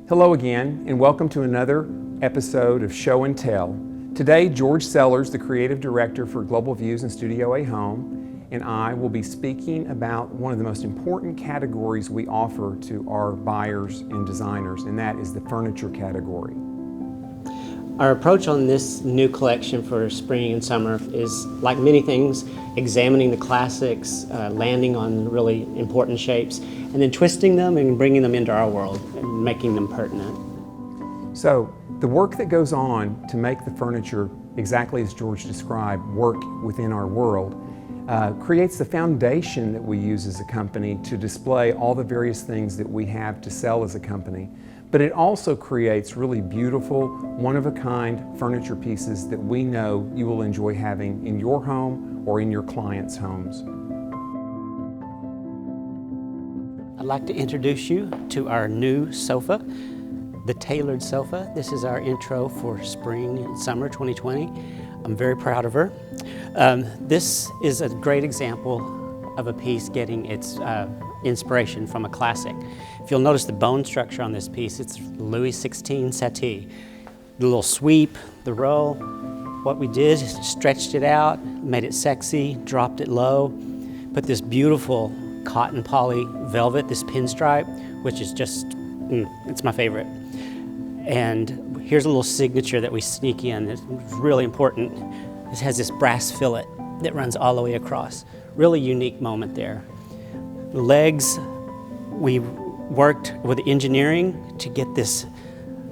Hello again, and welcome to another episode of Show and Tell. Today, George Sellers, the Creative Director for Global Views and Studio A Home, and I will be speaking about one of the most important categories we offer to our buyers and designers, and that is the furniture category. Our approach on this new collection for spring and summer is, like many things, examining the classics, landing on really important shapes, and then twisting them and bringing them into our world and making them pertinent. So, the work that goes on to make the furniture, exactly as George described, work within our world, creates the foundation that we use as a company to display all the various things that we have to sell as a company. But it also creates really beautiful, one-of-a-kind furniture pieces that we know you will enjoy having in your home or in your clients' homes. I'd like to introduce you to our new sofa, the tailored sofa. This is our intro for spring and summer 2020. I'm very proud of her. This is a great example of a piece getting its inspiration from a classic. If you'll notice the bone structure on this piece, it's Louis XVI settee. The little sweep, the roll, what we did is stretched it out, made it sexy, dropped it low, put this beautiful cotton poly velvet, this pinstripe, which is just, it's my favorite. And here's a little signature that we sneak in. It's really important. It has this brass fillet that runs all the way across. Really unique moment there. The legs, we worked with engineering to get this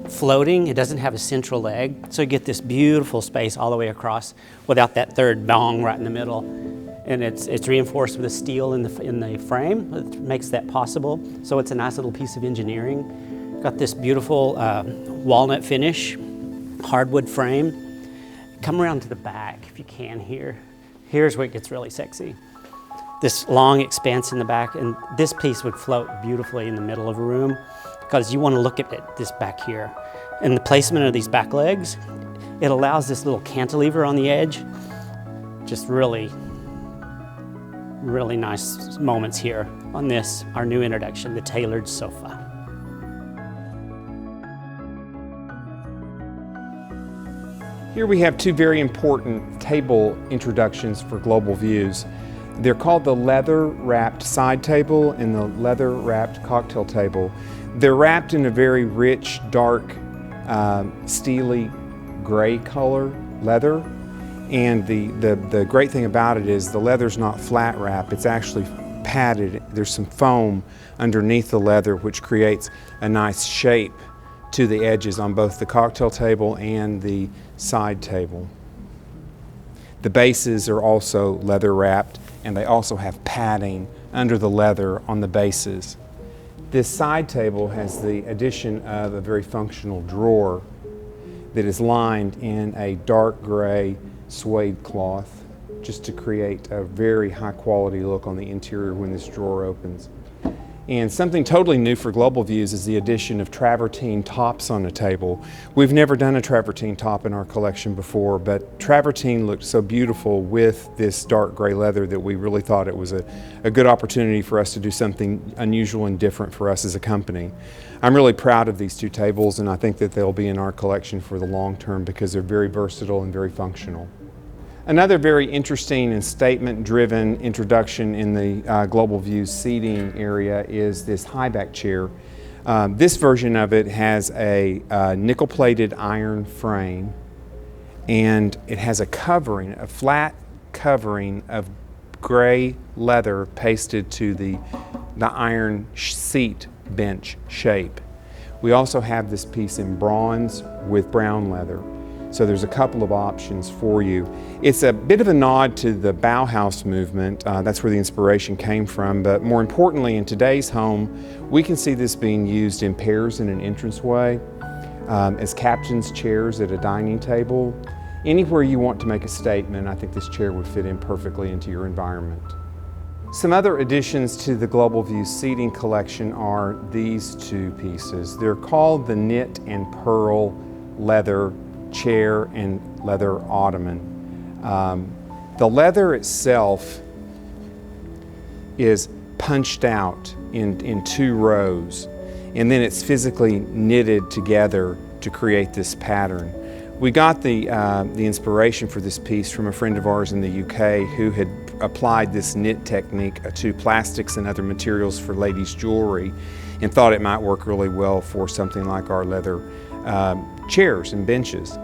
floating. It doesn't have a central leg, so you get this beautiful space all the way across without that third bong right in the middle. And it's reinforced with a steel in the frame. It makes that possible. So it's a nice little piece of engineering. Got this beautiful walnut finish, hardwood frame. Come around to the back if you can here. Here's where it gets really sexy. This long expanse in the back, and this piece would float beautifully in the middle of a room because you want to look at it, this back here. And the placement of these back legs, it allows this little cantilever on the edge. Just really, really nice moments here on this, our new introduction, the tailored sofa. Here we have two very important table introductions for Global Views. They're called the leather-wrapped side table and the leather-wrapped cocktail table. They're wrapped in a very rich, dark, steely gray color leather. And the great thing about it is the leather's not flat wrap, it's actually padded. There's some foam underneath the leather which creates a nice shape to the edges on both the cocktail table and the side table. The bases are also leather wrapped, and they also have padding under the leather on the bases. This side table has the addition of a very functional drawer that is lined in a dark gray suede cloth just to create a very high quality look on the interior when this drawer opens. And something totally new for Global Views is the addition of travertine tops on a table. We've never done a travertine top in our collection before, but travertine looked so beautiful with this dark gray leather that we really thought it was a good opportunity for us to do something unusual and different for us as a company. I'm really proud of these two tables, and I think that they'll be in our collection for the long term because they're very versatile and very functional. Another very interesting and statement-driven introduction in the Global Views seating area is this high back chair. This version of it has a nickel-plated iron frame, and it has a covering, a flat covering of gray leather pasted to the iron seat bench shape. We also have this piece in bronze with brown leather. So there's a couple of options for you. It's a bit of a nod to the Bauhaus movement. That's where the inspiration came from. But more importantly, in today's home, we can see this being used in pairs in an entranceway, as captain's chairs at a dining table. Anywhere you want to make a statement, I think this chair would fit in perfectly into your environment. Some other additions to the Global Views seating collection are these two pieces. They're called the knit and pearl leather chair and leather ottoman. The leather itself is punched out in two rows. and then it's physically knitted together to create this pattern. We got the inspiration for this piece from a friend of ours in the UK who had applied this knit technique to plastics and other materials for ladies' jewelry and thought it might work really well for something like our leather chairs and benches.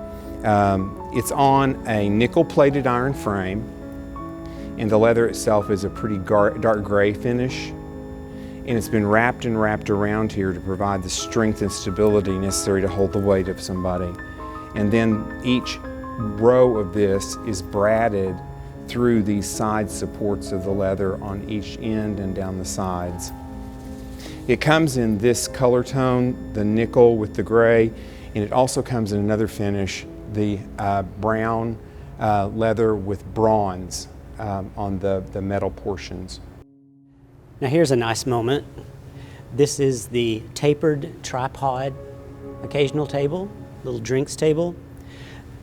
It's on a nickel-plated iron frame, and the leather itself is a pretty dark gray finish, and it's been wrapped and wrapped around here to provide the strength and stability necessary to hold the weight of somebody. And then each row of this is braided through these side supports of the leather on each end and down the sides. It comes in this color tone, the nickel with the gray, and it also comes in another finish, the brown leather with bronze on the metal portions. Now here's a nice moment. This is the tapered tripod occasional table, little drinks table.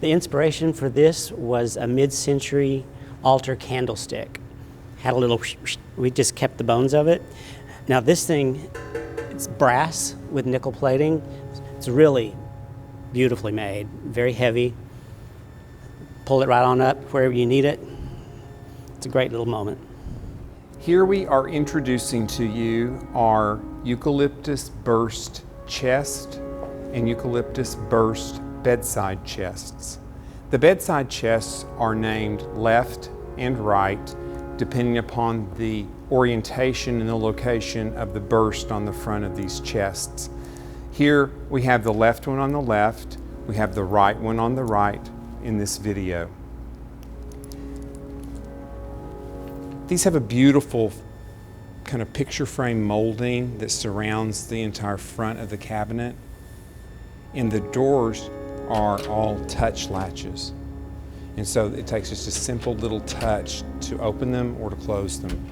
The inspiration for this was a mid-century altar candlestick. Had a little, we just kept the bones of it. Now this thing, it's brass with nickel plating. It's really beautifully made, very heavy. Pull it right on up wherever you need it. It's a great little moment. Here we are introducing to you our eucalyptus burst chest and eucalyptus burst bedside chests. The bedside chests are named left and right depending upon the orientation and the location of the burst on the front of these chests. Here we have the left one on the left, we have the right one on the right in this video. These have a beautiful kind of picture frame molding that surrounds the entire front of the cabinet, and the doors are all touch latches. And so it takes just a simple little touch to open them or to close them.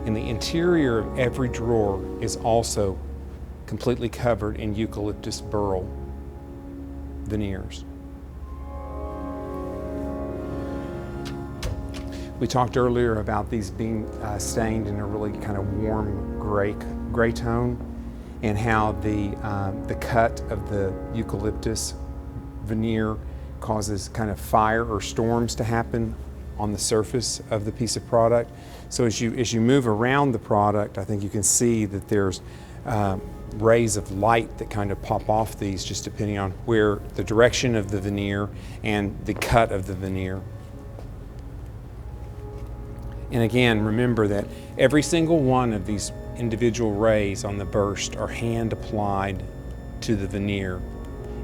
And the interior of every drawer is also completely covered in eucalyptus burl veneers. We talked earlier about these being stained in a really kind of warm gray tone, and how the cut of the eucalyptus veneer causes kind of fire or storms to happen on the surface of the piece of product. So as you move around the product, I think you can see that there's rays of light that kind of pop off these just depending on where the direction of the veneer and the cut of the veneer. And again, remember that every single one of these individual rays on the burst are hand applied to the veneer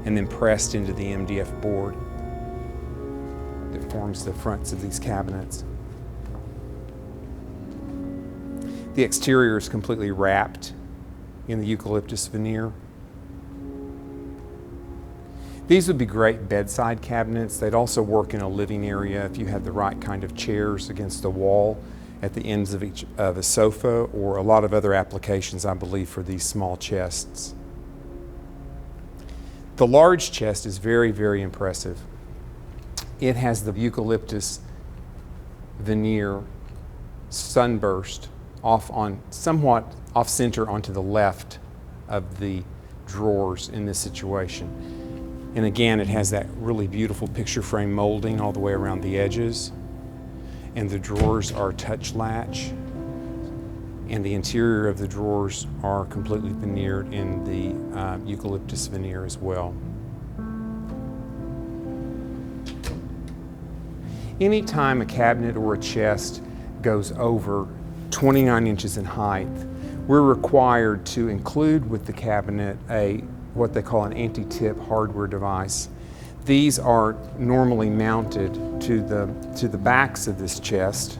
and then pressed into the MDF board that forms the fronts of these cabinets. The exterior is completely wrapped in the eucalyptus veneer. These would be great bedside cabinets. They'd also work in a living area if you had the right kind of chairs against the wall at the ends of a sofa, or a lot of other applications, I believe, for these small chests. The large chest is very, very impressive. It has the eucalyptus veneer sunburst somewhat off center onto the left of the drawers in this situation. And again, it has that really beautiful picture frame molding all the way around the edges. And the drawers are touch latch. And the interior of the drawers are completely veneered in the eucalyptus veneer as well. Anytime a cabinet or a chest goes over 29 inches in height, we're required to include with the cabinet what they call an anti-tip hardware device. These are normally mounted to the backs of this chest.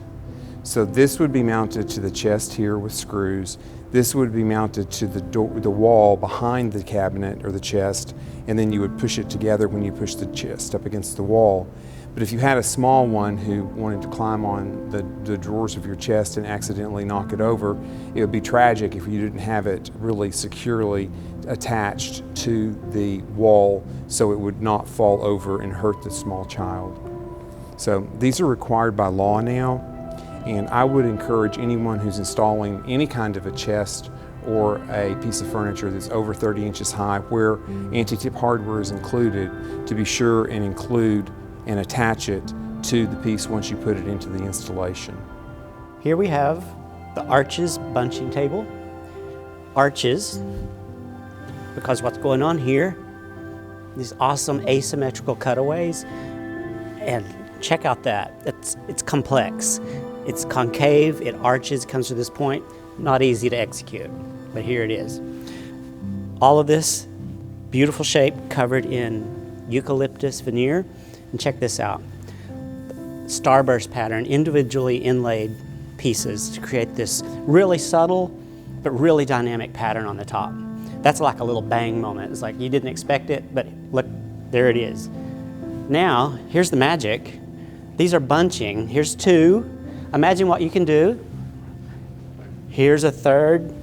So this would be mounted to the chest here with screws. This would be mounted to the wall behind the cabinet or the chest, and then you would push it together when you push the chest up against the wall. But if you had a small one who wanted to climb on the drawers of your chest and accidentally knock it over, it would be tragic if you didn't have it really securely attached to the wall so it would not fall over and hurt the small child. So these are required by law now, and I would encourage anyone who's installing any kind of a chest or a piece of furniture that's over 30 inches high where anti-tip hardware is included, to be sure and include and attach it to the piece once you put it into the installation. Here we have the arches bunching table. Arches, because what's going on here, these awesome asymmetrical cutaways, and check out that, it's complex. It's concave, it arches, comes to this point, not easy to execute, but here it is. All of this beautiful shape covered in eucalyptus veneer, and check this out. Starburst pattern, individually inlaid pieces to create this really subtle but really dynamic pattern on the top. That's like a little bang moment. It's like you didn't expect it, but look, there it is. Now, here's the magic. These are bunching. Here's two. Imagine what you can do. Here's a third.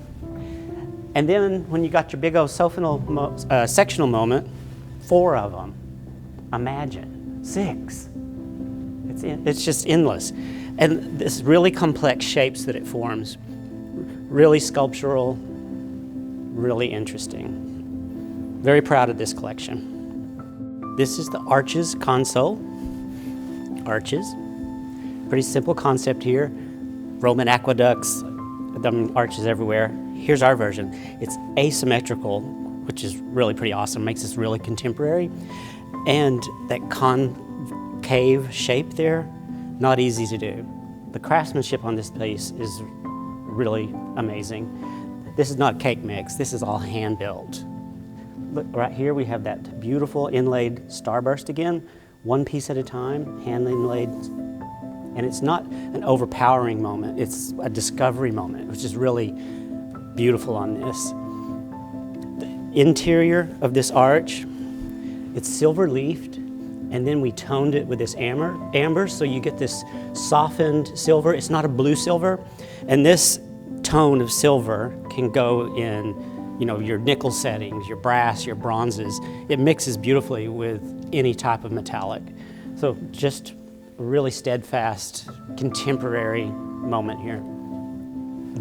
And then when you got your big old sectional moment, 4 of them. Imagine, 6. It's just endless. And this really complex shapes that it forms. Really sculptural, really interesting. Very proud of this collection. This is the arches console. Arches. Pretty simple concept here. Roman aqueducts, arches everywhere. Here's our version. It's asymmetrical, which is really pretty awesome. Makes this really contemporary. And that concave shape there, not easy to do. The craftsmanship on this piece is really amazing. This is not cake mix, this is all hand built. Look, right here we have that beautiful inlaid starburst again, one piece at a time, hand inlaid. And it's not an overpowering moment, it's a discovery moment, which is really beautiful on this. The interior of this arch, it's silver leafed, and then we toned it with this amber, so you get this softened silver. It's not a blue silver, and this tone of silver can go in, your nickel settings, your brass, your bronzes. It mixes beautifully with any type of metallic. So just a really steadfast, contemporary moment here.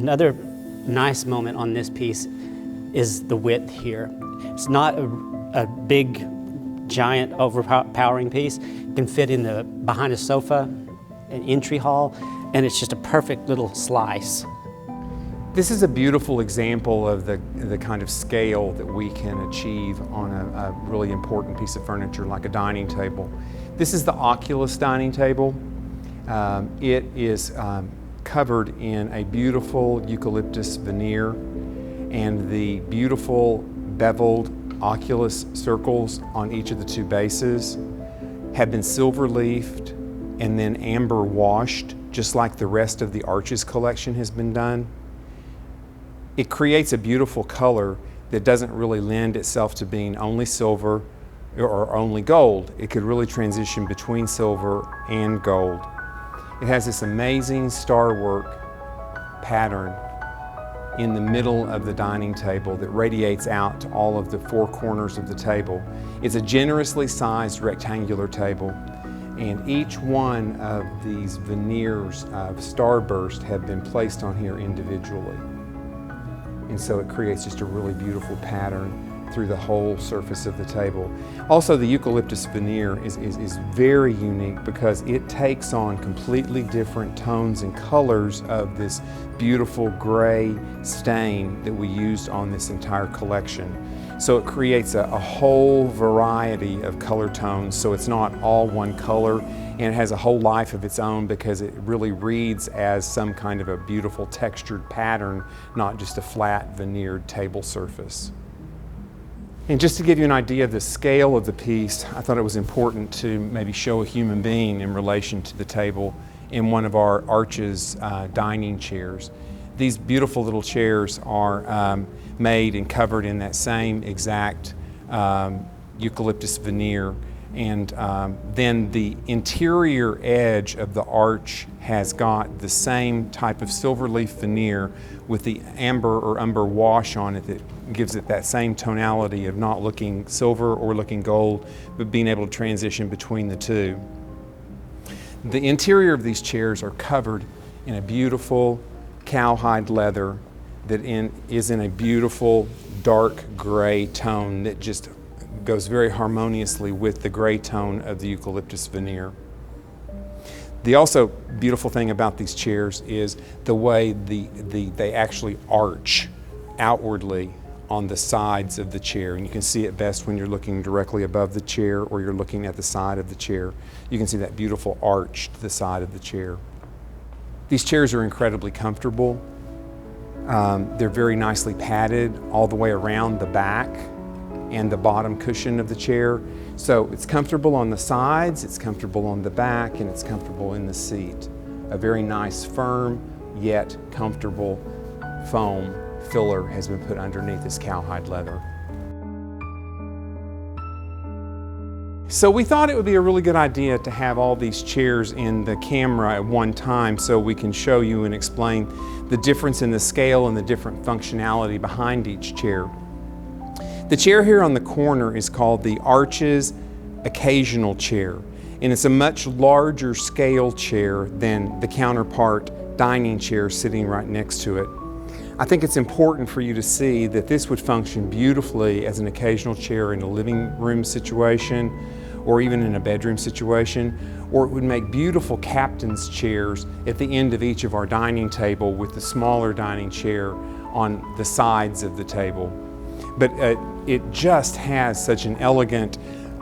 Another nice moment on this piece is the width here. It's not a big, giant, overpowering piece. It can fit in behind a sofa, an entry hall, and it's just a perfect little slice. This is a beautiful example of the kind of scale that we can achieve on a really important piece of furniture like a dining table. This is the Oculus dining table. It is covered in a beautiful eucalyptus veneer, and the beautiful beveled Oculus circles on each of the 2 bases have been silver leafed and then amber washed, just like the rest of the Arches collection has been done. It creates a beautiful color that doesn't really lend itself to being only silver or only gold. It could really transition between silver and gold. It has this amazing starwork pattern in the middle of the dining table that radiates out to all of the 4 corners of the table. It's a generously sized rectangular table, and each one of these veneers of starburst have been placed on here individually. And so it creates just a really beautiful pattern through the whole surface of the table. Also, the eucalyptus veneer is very unique because it takes on completely different tones and colors of this beautiful gray stain that we used on this entire collection. So it creates a whole variety of color tones, so it's not all one color, and it has a whole life of its own because it really reads as some kind of a beautiful textured pattern, not just a flat veneered table surface. And just to give you an idea of the scale of the piece, I thought it was important to maybe show a human being in relation to the table in one of our Arches dining chairs. These beautiful little chairs are made and covered in that same exact eucalyptus veneer, and then the interior edge of the arch has got the same type of silver leaf veneer with the amber or umber wash on it that gives it that same tonality of not looking silver or looking gold, but being able to transition between the two. The interior of these chairs are covered in a beautiful cowhide leather that is in a beautiful dark gray tone that just goes very harmoniously with the gray tone of the eucalyptus veneer. The also beautiful thing about these chairs is the way they actually arch outwardly on the sides of the chair, and you can see it best when you're looking directly above the chair or you're looking at the side of the chair. You can see that beautiful arch to the side of the chair. These chairs are incredibly comfortable. They're very nicely padded all the way around the back and the bottom cushion of the chair. So it's comfortable on the sides, it's comfortable on the back, and it's comfortable in the seat. A very nice, firm, yet comfortable foam filler has been put underneath this cowhide leather. So we thought it would be a really good idea to have all these chairs in the camera at one time so we can show you and explain the difference in the scale and the different functionality behind each chair. The chair here on the corner is called the Arches Occasional Chair, and it's a much larger scale chair than the counterpart dining chair sitting right next to it. I think it's important for you to see that this would function beautifully as an occasional chair in a living room situation or even in a bedroom situation, or it would make beautiful captain's chairs at the end of each of our dining table with the smaller dining chair on the sides of the table. But it just has such an elegant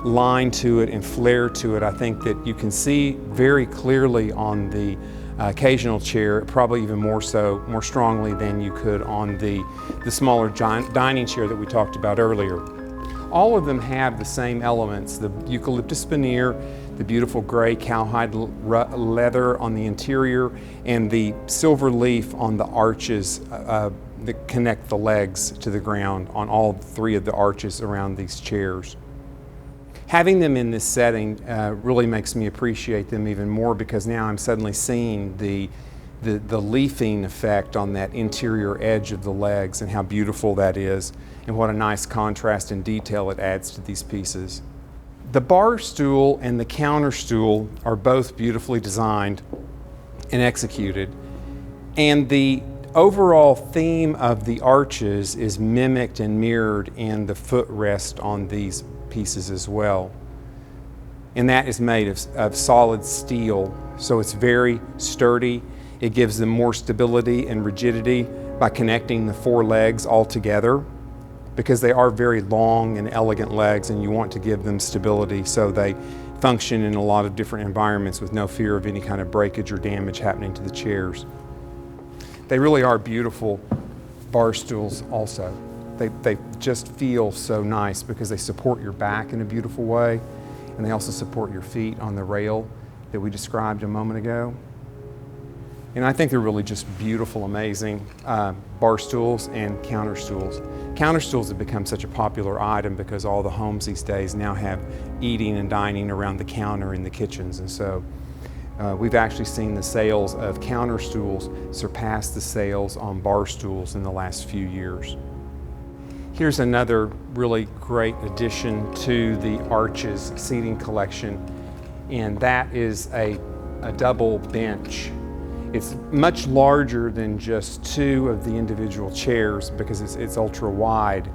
line to it and flair to it. I think that you can see very clearly on the occasional chair, probably even more strongly than you could on the smaller dining chair that we talked about earlier. All of them have the same elements: the eucalyptus veneer, the beautiful gray cowhide leather on the interior, and the silver leaf on the arches that connect the legs to the ground on all three of the arches around these chairs. Having them in this setting really makes me appreciate them even more, because now I'm suddenly seeing the leafing effect on that interior edge of the legs and how beautiful that is, and what a nice contrast and detail it adds to these pieces. The bar stool and the counter stool are both beautifully designed and executed, and the overall theme of the arches is mimicked and mirrored in the footrest on these pieces as well. And that is made of solid steel, so it's very sturdy. It gives them more stability and rigidity by connecting the four legs all together, because they are very long and elegant legs, and you want to give them stability so they function in a lot of different environments with no fear of any kind of breakage or damage happening to the chairs. They really are beautiful bar stools also. They just feel so nice because they support your back in a beautiful way, and they also support your feet on the rail that we described a moment ago. And I think they're really just beautiful, amazing bar stools and counter stools. Counter stools have become such a popular item because all the homes these days now have eating and dining around the counter in the kitchens, and so we've actually seen the sales of counter stools surpass the sales on bar stools in the last few years. Here's another really great addition to the Arches seating collection, and that is a double bench. It's much larger than just two of the individual chairs because it's ultra wide,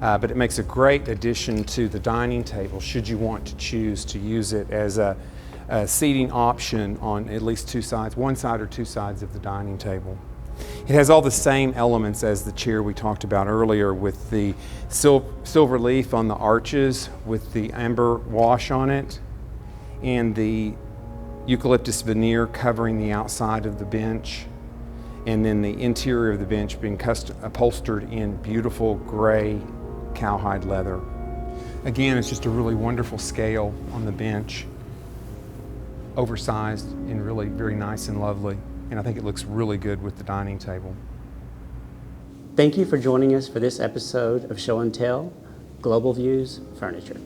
but it makes a great addition to the dining table should you want to choose to use it as a seating option on at least two sides, one side or two sides of the dining table. It has all the same elements as the chair we talked about earlier, with the silver leaf on the arches with the amber wash on it, and the eucalyptus veneer covering the outside of the bench, and then the interior of the bench being upholstered in beautiful gray cowhide leather. Again, it's just a really wonderful scale on the bench, oversized and really very nice and lovely, and I think it looks really good with the dining table. Thank you for joining us for this episode of Show and Tell Global Views Furniture.